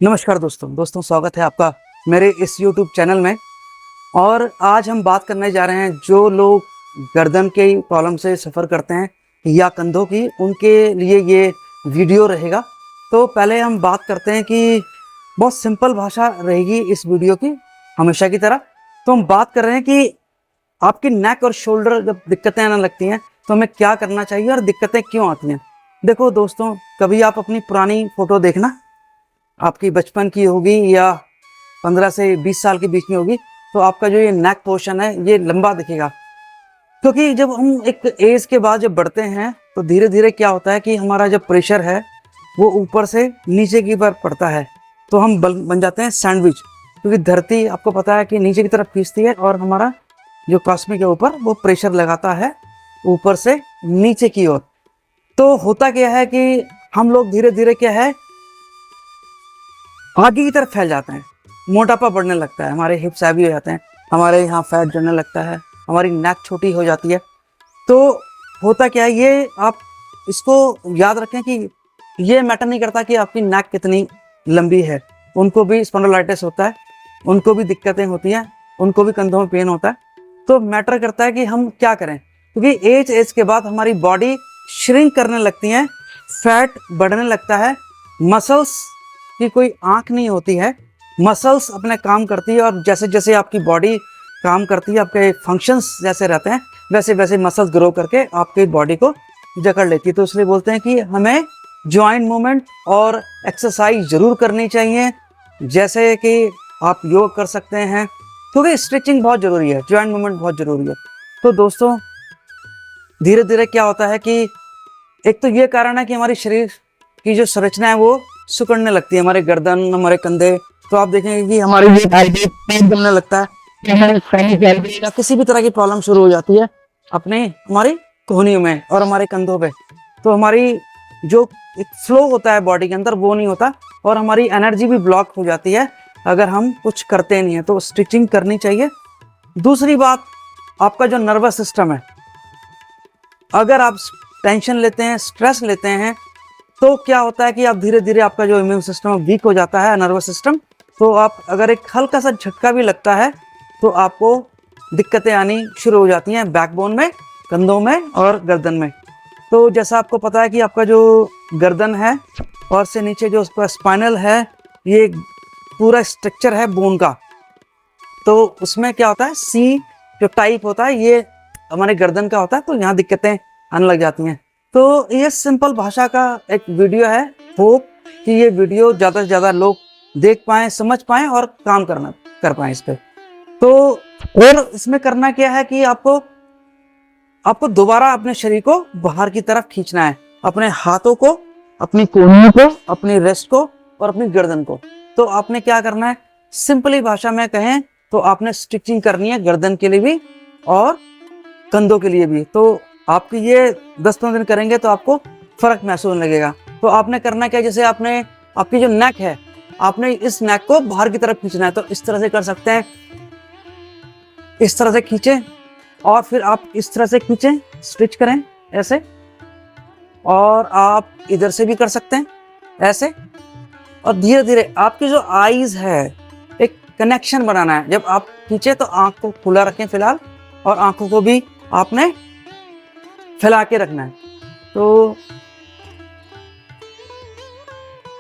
नमस्कार दोस्तों स्वागत है आपका मेरे इस YouTube चैनल में। और आज हम बात करने जा रहे हैं जो लोग गर्दन के प्रॉब्लम से सफ़र करते हैं या कंधों की, उनके लिए ये वीडियो रहेगा। तो पहले हम बात करते हैं कि बहुत सिंपल भाषा रहेगी इस वीडियो की, हमेशा की तरह। तो हम बात कर रहे हैं कि आपकी नेक और शोल्डर जब दिक्कतें आने लगती हैं तो हमें क्या करना चाहिए और दिक्कतें क्यों आती हैं। देखो दोस्तों, कभी आप अपनी पुरानी फ़ोटो देखना, आपकी बचपन की होगी या 15 से 20 साल के बीच में होगी, तो आपका जो ये नेक पोर्शन है ये लंबा दिखेगा। क्योंकि जब हम एक एज के बाद जब बढ़ते हैं तो धीरे धीरे क्या होता है कि हमारा जो प्रेशर है वो ऊपर से नीचे की तरफ पड़ता है, तो हम बन जाते हैं सैंडविच। क्योंकि धरती आपको पता है कि नीचे की तरफ खींचती है और हमारा जो कॉस्मिक के ऊपर वो प्रेशर लगाता है ऊपर से नीचे की ओर। तो होता क्या है कि हम लोग धीरे धीरे क्या है आगे की तरफ फैल जाते हैं, मोटापा बढ़ने लगता है, हमारे हिप्स हैवी हो जाते हैं, हमारे यहाँ फैट जमने लगता है, हमारी नेक छोटी हो जाती है। तो होता क्या है, ये आप इसको याद रखें कि ये मैटर नहीं करता कि आपकी नेक कितनी लंबी है। उनको भी स्पॉन्डिलाइटिस होता है, उनको भी दिक्कतें होती हैं, उनको भी कंधों में पेन होता है। तो मैटर करता है कि हम क्या करें, क्योंकि एज के बाद हमारी बॉडी श्रिंक करने लगती है, फैट बढ़ने लगता है, मसल्स की कोई आंख नहीं होती है, मसल्स अपने काम करती है। और जैसे जैसे आपकी बॉडी काम करती है, आपके फंक्शंस जैसे रहते हैं, वैसे वैसे मसल्स ग्रो करके आपकी बॉडी को जकड़ लेती है। तो इसलिए बोलते हैं कि हमें जॉइंट मूवमेंट और एक्सरसाइज ज़रूर करनी चाहिए, जैसे कि आप योग कर सकते हैं, क्योंकि स्ट्रेचिंग बहुत ज़रूरी है, जॉइंट मूवमेंट बहुत ज़रूरी है। तो दोस्तों, धीरे धीरे क्या होता है कि एक तो ये कारण है कि हमारी शरीर की जो संरचना है वो सिकुड़ने लगती है, हमारे गर्दन, हमारे कंधे। तो आप देखेंगे कि हमारी ये पेट जमने लगता है या किसी भी तरह की प्रॉब्लम शुरू हो जाती है अपने हमारी कोहनियों में और हमारे कंधों पे। तो हमारी जो एक फ्लो होता है बॉडी के अंदर वो नहीं होता, और हमारी एनर्जी भी ब्लॉक हो जाती है अगर हम कुछ करते नहीं है। तो स्टिचिंग करनी चाहिए। दूसरी बात, आपका जो नर्वस सिस्टम है, अगर आप टेंशन लेते हैं, स्ट्रेस लेते हैं, तो क्या होता है कि आप धीरे धीरे आपका जो इम्यून सिस्टम वीक हो जाता है, नर्वस सिस्टम। तो आप अगर एक हल्का सा झटका भी लगता है तो आपको दिक्कतें आनी शुरू हो जाती हैं बैकबोन में, कंधों में और गर्दन में। तो जैसा आपको पता है कि आपका जो गर्दन है और से नीचे जो उसका स्पाइनल है, ये पूरा स्ट्रक्चर है बोन का। तो उसमें क्या होता है, सी जो टाइप होता है ये हमारे गर्दन का होता है, तो यहाँ दिक्कतें आने लग जाती हैं। तो ये सिंपल भाषा का एक वीडियो है। होप कि ये वीडियो ज़्यादा से ज़्यादा लोग देख पाएँ, समझ पाएँ और काम कर पाएँ इस पर। तो और इसमें करना क्या है कि आपको दोबारा अपने शरीर को बाहर की तरफ खींचना है, अपने हाथों को, अपनी कोहनियों को, अपनी रेस्ट को और अपनी गर्दन को। तो आपने क्या करना है, सिंपली भाषा में कहें तो आपने स्टिचिंग करनी है गर्दन के लिए भी और कंधों के लिए भी। तो आपकी ये 10-15 दिन करेंगे तो आपको फर्क महसूस होने लगेगा। तो आपने करना क्या, जैसे आपने आपकी जो नेक है, आपने इस नेक को बाहर की तरफ खींचना है। तो इस तरह से कर सकते हैं, इस तरह से खींचें और फिर आप इस तरह से खींचें, स्टिच करें ऐसे। और आप इधर से भी कर सकते हैं ऐसे। और धीरे धीरे आपकी जो आईज है, एक कनेक्शन बनाना है। जब आप खींचे तो आंख को खुला रखें फिलहाल, और आंखों को भी आपने फैला के रखना है। तो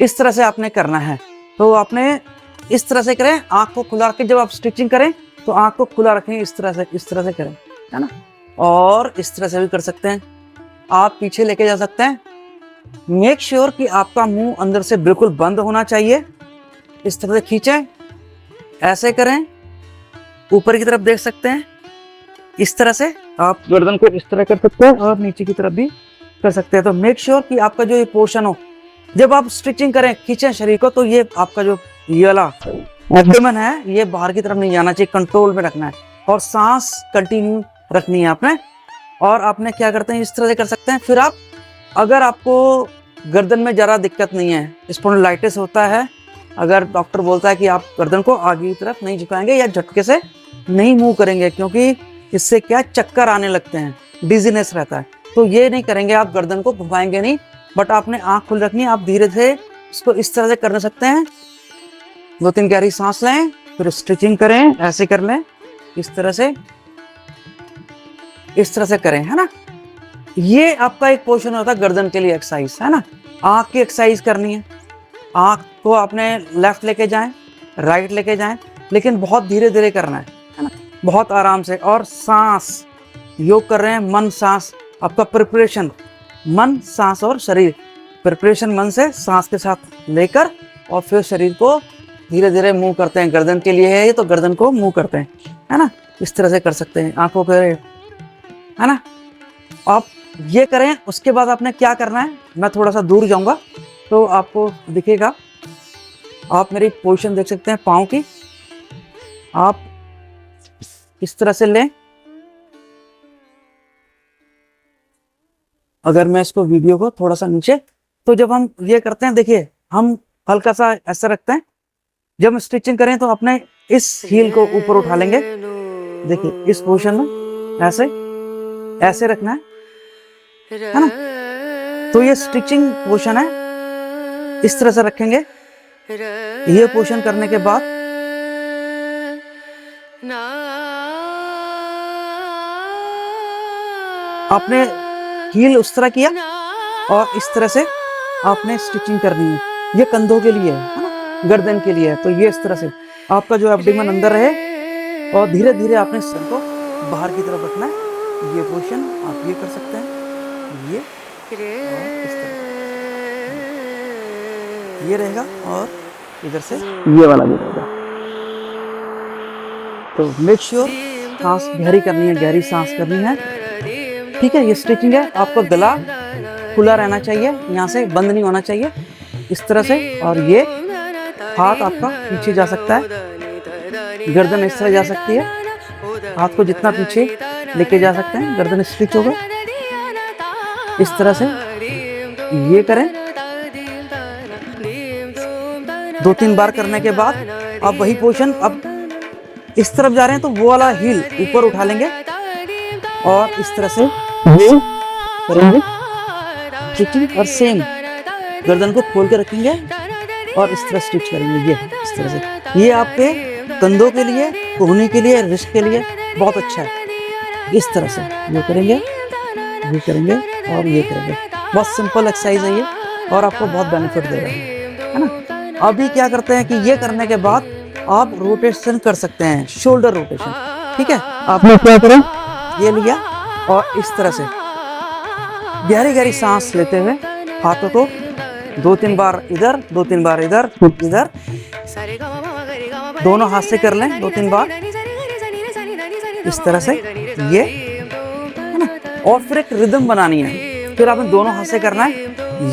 इस तरह से आपने करना है। तो आपने इस तरह से करें, आंख को खुला रखें। जब आप स्टिचिंग करें तो आंख को खुला रखें, इस तरह से करें, है ना। और इस तरह से भी कर सकते हैं, आप पीछे लेके जा सकते हैं। मेक श्योर कि आपका मुंह अंदर से बिल्कुल बंद होना चाहिए। इस तरह से खींचें, ऐसे करें, ऊपर की तरफ देख सकते हैं, इस तरह से आप गर्दन को इस तरह कर सकते हैं और नीचे की तरफ भी कर सकते हैं। तो मेक श्योर कि आपका जो ये पोर्शन हो, जब आप स्टिचिंग करें, खींचें शरीर को, तो ये आपका जो ये वाला एब्डोमेन है ये बाहर की तरफ नहीं जाना चाहिए, कंट्रोल में रखना है। और सांस कंटिन्यू रखनी है आपने। और आपने क्या करते हैं, इस तरह से कर सकते हैं। फिर आप, अगर आपको गर्दन में ज़रा दिक्कत नहीं है, स्पॉन्डिलाइटिस होता है, अगर डॉक्टर बोलता है कि आप गर्दन को आगे की तरफ नहीं झुकाएंगे या झटके से नहीं मूव करेंगे, क्योंकि इससे क्या चक्कर आने लगते हैं, डिजीनेस रहता है, तो ये नहीं करेंगे, आप गर्दन को घुमाएंगे नहीं, बट आपने आंख खुल रखनी है। आप धीरे से इसको इस तरह से कर सकते हैं 2-3 गहरी सांस लें, फिर स्ट्रेचिंग करें, ऐसे कर लें, इस तरह से करें, है ना। ये आपका एक पोर्शन होता है गर्दन के लिए एक्सरसाइज, है ना। आंख की एक्सरसाइज करनी है, आंख को आपने लेफ्ट लेके जाएं, राइट लेके जाएं, लेकिन बहुत धीरे धीरे करना है ना, बहुत आराम से। और सांस, योग कर रहे हैं, मन सांस, आपका प्रिपरेशन मन सांस और शरीर, प्रिपरेशन मन से सांस के साथ लेकर और फिर शरीर को धीरे धीरे मूव करते हैं। गर्दन के लिए है ये, तो गर्दन को मूव करते हैं, है ना, इस तरह से कर सकते हैं आंखों के, है ना। आप ये करें, उसके बाद आपने क्या करना है, मैं थोड़ा सा दूर जाऊंगा तो आपको दिखेगा। आप मेरी पोजीशन देख सकते हैं पाँव की, आप इस तरह से लें। अगर मैं इसको वीडियो को थोड़ा सा नीचे, तो जब हम ये करते हैं, देखिए हम हल्का सा ऐसा रखते हैं। जब हम स्टिचिंग करें तो अपने इस हील को ऊपर उठा लेंगे, देखिए इस पोजीशन में ऐसे ऐसे रखना है ना। तो ये स्टिचिंग पोजीशन है, इस तरह से रखेंगे। ये पोजीशन करने के बाद आपने हील उस तरह किया और इस तरह से आपने स्टिचिंग करनी है। ये कंधों के लिए है ना, गर्दन के लिए है। तो ये इस तरह से आपका जो एब्डोमेन अंदर रहे और धीरे धीरे आपने सर को बाहर की तरफ रखना है। ये पोजीशन आप ये कर सकते हैं, ये और इस तरह ये रहेगा और इधर से ये वाला भी रहेगा। तो मेक श्योर सांस गहरी करनी है, गहरी सांस करनी है, ठीक है। ये स्टिचिंग है, आपका गला खुला रहना चाहिए, यहाँ से बंद नहीं होना चाहिए, इस तरह से। और ये हाथ आपका पीछे जा सकता है, गर्दन इस तरह जा सकती है, हाथ को जितना पीछे लेके जा सकते हैं, गर्दन स्ट्रेच होगा, इस तरह से ये करें। 2-3 बार करने के बाद आप वही पोजीशन, अब इस तरफ जा रहे हैं तो वो वाला हील ऊपर उठा लेंगे और इस तरह से ये करेंगे स्टिचिंग, और सेम गर्दन को खोल के रखेंगे और इस तरह स्टिच करेंगे, ये इस तरह से। ये आपके कंधों के लिए, कोहनी के लिए, रिस्ट के लिए बहुत अच्छा है। इस तरह से ये करेंगे, ये करेंगे और ये करेंगे। बहुत सिंपल एक्सरसाइज है ये और आपको बहुत बेनिफिट देगा, है ना। अभी क्या करते हैं कि ये करने के बाद आप रोटेशन कर सकते हैं, शोल्डर रोटेशन, ठीक है। आपने क्या करें, ये लिया और इस तरह से गहरी गहरी सांस लेते हुए हाथों को 2-3 बार इधर, 2-3 बार इधर, इधर, दोनों हाथ से कर लें 2-3 बार इस तरह से, ये है ना। और फिर एक रिदम बनानी है, फिर आपने दोनों हाथ से करना है,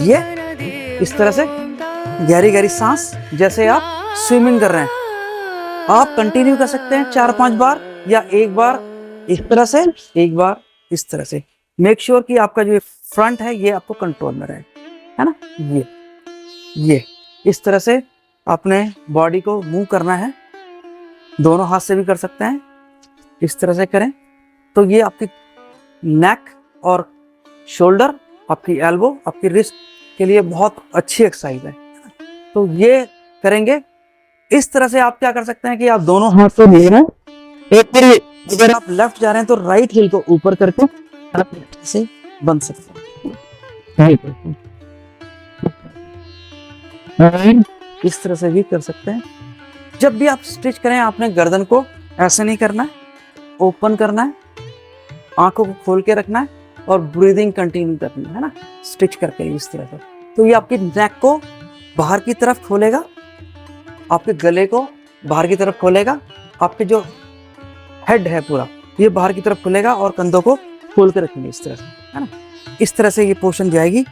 ये इस तरह से गहरी गहरी सांस, जैसे आप स्विमिंग कर रहे हैं। आप कंटिन्यू कर सकते हैं 4-5 बार, या एक बार इस तरह से, एक बार इस तरह से। मेक श्योर कि आपका जो फ्रंट है ये आपको कंट्रोल में रहे, है ना। ये इस तरह से अपने बॉडी को मूव करना है, दोनों हाथ से भी कर सकते हैं, इस तरह से करें तो ये आपकी नेक और शोल्डर, आपकी एल्बो, आपकी रिस्ट के लिए बहुत अच्छी एक्सरसाइज है। तो ये करेंगे। इस तरह से आप क्या कर सकते हैं कि आप दोनों हाथ से ले रहे हैं, एक बार अगर आप लेफ्ट जा रहे हैं तो राइट हील को ऊपर करके आप ऐसे बंद सकते हैं, इस तरह से भी कर सकते हैं। जब भी आप स्टिच करें आपने गर्दन को ऐसे नहीं करना है, ओपन करना है, आंखों को खोल के रखना है और ब्रीदिंग कंटिन्यू करनी है ना, स्टिच करके इस तरह से। तो ये आपकी नेक को बाहर की तरफ खोलेगा, आपके गले को बाहर की तरफ खोलेगा, आपके जो हेड है पूरा ये बाहर की तरफ खुलेगा और कंधों को खोल के रखेंगे इस तरह से, है ना। इस तरह से ये पोर्शन जाएगी।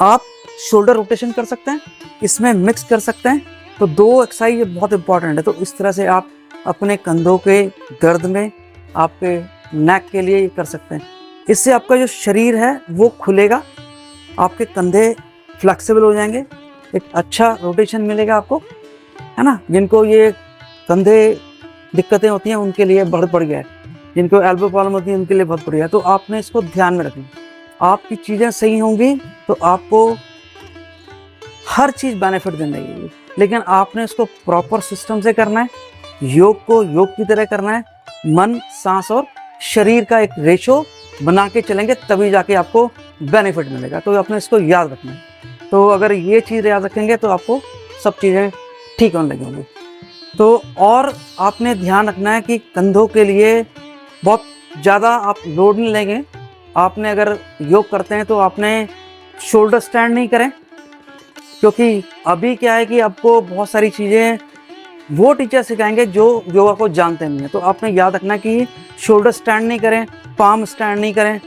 आप शोल्डर रोटेशन कर सकते हैं, इसमें मिक्स कर सकते हैं। तो 2 एक्सरसाइज बहुत इंपॉर्टेंट है। तो इस तरह से आप अपने कंधों के दर्द में, आपके नेक के लिए कर सकते हैं। इससे आपका जो शरीर है वो खुलेगा, आपके कंधे फ्लेक्सिबल हो जाएंगे, एक अच्छा रोटेशन मिलेगा आपको, है ना। जिनको ये कंधे दिक्कतें होती हैं उनके लिए बहुत बढ़िया है, जिनको एल्बो प्रॉब्लम होती है उनके लिए बहुत बढ़िया है। तो आपने इसको ध्यान में रखना। आपकी चीज़ें सही होंगी तो आपको हर चीज़ बेनिफिट देने लगेगी, लेकिन आपने इसको प्रॉपर सिस्टम से करना है, योग को योग की तरह करना है, मन, सांस और शरीर का एक रेशो बना के चलेंगे, तभी जाके आपको बेनिफिट मिलेगा। तो आपने इसको याद रखना है। तो अगर ये चीज़ याद रखेंगे तो आपको सब चीज़ें ठीक होने लगेंगी। तो और आपने ध्यान रखना है कि कंधों के लिए बहुत ज़्यादा आप लोड नहीं लेंगे। आपने अगर योग करते हैं तो आपने शोल्डर स्टैंड नहीं करें, क्योंकि अभी क्या है कि आपको बहुत सारी चीज़ें वो टीचर सिखाएंगे जो योगा को जानते नहीं हैं। तो आपने याद रखना कि शोल्डर स्टैंड नहीं करें, पाम स्टैंड नहीं करें,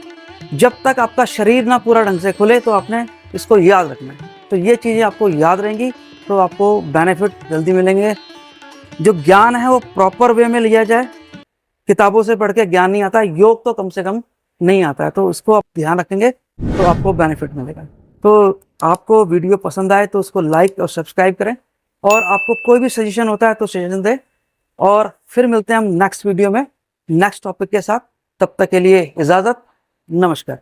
जब तक आपका शरीर ना पूरा ढंग से खुले। तो आपने इसको याद रखना है। तो ये चीज़ें आपको याद रहेंगी तो आपको बेनिफिट जल्दी मिलेंगे। जो ज्ञान है वो प्रॉपर वे में लिया जाए। किताबों से पढ़ के ज्ञान नहीं आता, योग तो कम से कम नहीं आता है। तो इसको आप ध्यान रखेंगे तो आपको बेनिफिट मिलेगा। तो आपको वीडियो पसंद आए तो उसको लाइक और सब्सक्राइब करें, और आपको कोई भी सजेशन होता है तो सजेशन दें। और फिर मिलते हैं हम नेक्स्ट वीडियो में नेक्स्ट टॉपिक के साथ। तब तक के लिए इजाज़त, नमस्कार।